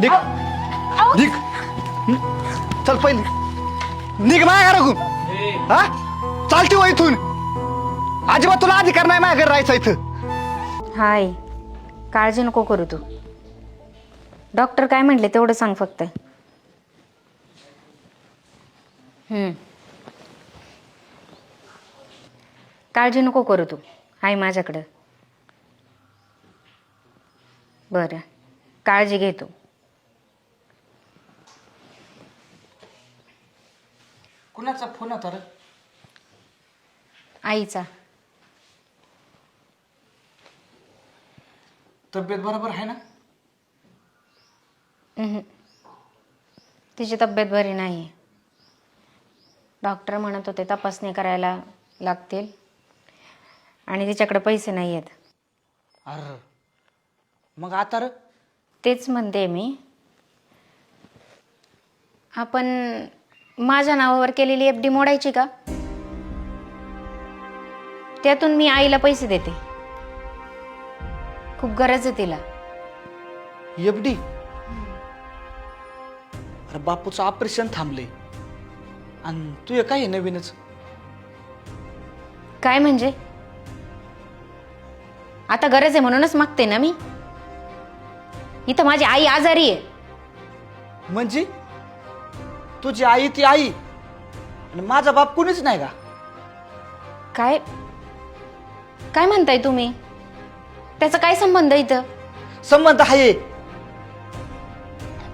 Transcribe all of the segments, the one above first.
निघ निघ चल पहिले निघ माझ्या घरातून. हा चालती हो इथून. अजिबात तुला अधिकार नाही माझ्या घरी राहायचं इथं. हाय, काळजी नको करू तू. डॉक्टर काय म्हटले तेवढं सांग फक्त. काळजी नको करू तू, हाय माझ्याकडं. बरं, काळजी घे तू. कुणाचा फोन होता रे? आईचा. तब्येत बरोबर आहे ना? तिची तब्येत बरी नाही. डॉक्टर म्हणत होते तपासणी करायला लागतील आणि तिच्याकडे पैसे नाही आहेत. अरे मग आता रे? तेच म्हणते मी, आपण माझ्या नावावर केलेली FD मोडायची का? त्यातून मी आईला पैसे देते, खूप गरज आहे तिला. FD? अरे बापूचं ऑपरेशन थांबले आणि तू हे काय नवीनच? काय म्हणजे? आता गरज आहे म्हणूनच मागते ना मी. इथं माझी आई आजारी आहे. म्हणजे तुझी आई ती आई आणि माझा बाप कुणीच नाही का? काय काय म्हणताय तुम्ही? त्याचा काय संबंध इथं? संबंध आहे.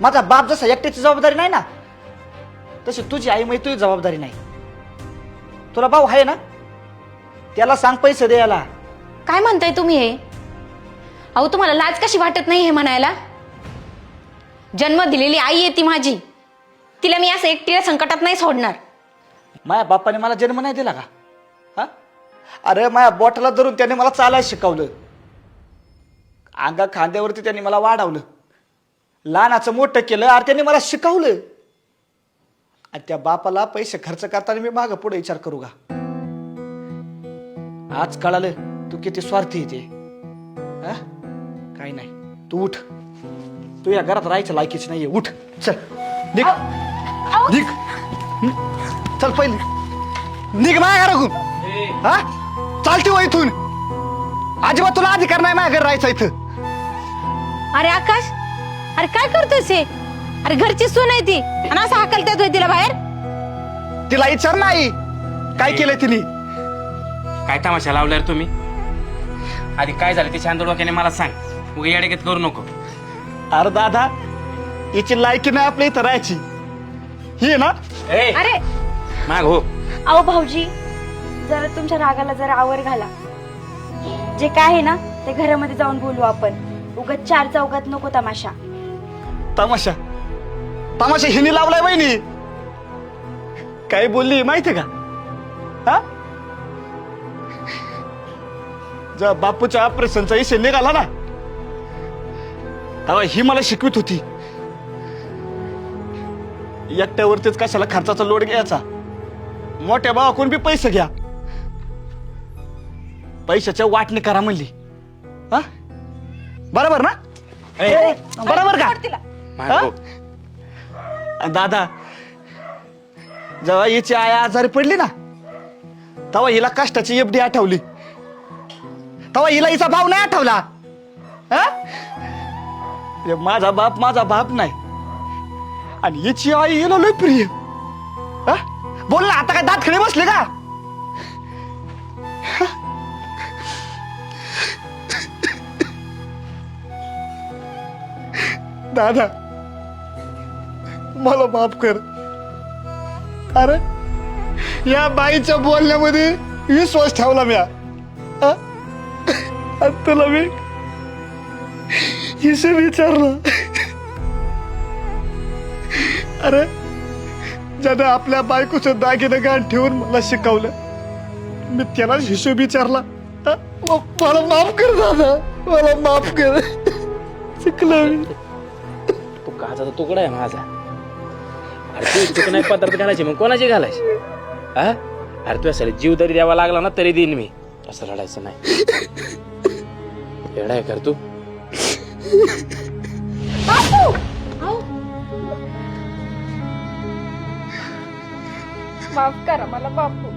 माझा बाप जसा एकट्याची जबाबदारी नाही ना, तशी तुझी आई तुझी जबाबदारी नाही. तुला भाऊ आहे ना, त्याला सांग पैसे द्यायला. काय म्हणताय तुम्ही हे? अहो, तुम्हाला लाज कशी वाटत नाही हे म्हणायला? जन्म दिलेली आई आहे ती माझी. तिला मी असं एकटीला संकटात नाही सोडणार. माझ्या बापाने मला जन्म नाही दिला का? हा, अरे माझ्या बोटाला धरून त्याने मला चालायला शिकवलं. अंगा खांद्यावरती त्यांनी मला वाढवलं. लहानाचं मोठं केलं. अरे त्यांनी मला शिकवलं. आणि त्या बापाला पैसे खर्च करताना मी मागं पुढे विचार करू का? आज कळालं तू किती स्वार्थी येते. काही नाही, तू उठ. तू या घरात राहायचं लायकीच नाहीये. उठ चल, निघ निघ. चल पहिले निघ माझ्या घरातून. हा चालती हो इथून. अजिबात तुला अधिकार नाही माझ्या घरी राहायचं इथं. अरे आकाश, अरे काय करतोयस हे? अरे घरची सून आहे ती आणि असं हाकलतात तिला बाहेर? तिला विचार नाही काय केलंय तिने. काय तमाशा लावलाय रे तुम्ही? आधी काय झालं ते शांत डोक्याने मला सांग. उगा येडेगत करू नको. अरे दादा, हिची लायकी नाही आपल्या इथं राहायची. ही आहे ना? ए अरे माग हो. अहो भाऊजी, जरा तुमच्या रागाला जरा आवर घाला. जे काय आहे ना ते घरामध्ये जाऊन बोलू आपण. उगाच चार चौकात नको तमाशा. तमाशा तमाशा हिने लावलाय वहिनी. काय बोलली माहितीये का? हा, जेव्हा बापूच्या ऑपरेशनचा विषय निघाला ना, तेव्हा ही मला शिकवित होती एकट्यावरतीच कशाला खर्चाचा लोड घ्यायचा. मोठ्या भावाकडून बी पैसे घ्या, पैशाच्या वाटणी करा म्हणली. हा बरोबर ना? ए, बरोबर का? माग हो. दादा, जेव्हा हिची आई आजारी पडली ना, तेव्हा हिला कष्टाची FD आठवली. तेव्हा हिला हिचा भाव नाही आठवला. माझा बाप नाही आणि हिची आई हिला लय प्रिय. बोल ना, आता काय दात खडे बसले का? दादा, मला माफ कर. अरे या बाईच्या बोलण्यामध्ये विश्वास ठेवला मी. तुला मी हिशोब विचारला. अरे ज्याने आपल्या बायकोचं दागिने गाण ठेवून मला शिकवलं, मी त्यालाच हिशोब विचारला. मला माफ कर दादा, मला माफ कर. शिकलो मी. तू काचा तुकडा आहे माझा. अरे तू नाही पदार्थ घालायचे मग कोणाचे घालायचे? हा, अरे तू असेल जीव तरी द्यावा लागला ना तरी देईन मी. असं रडायचं नाही. येडा आहे कर तू. बापू माफ करा मला बापू.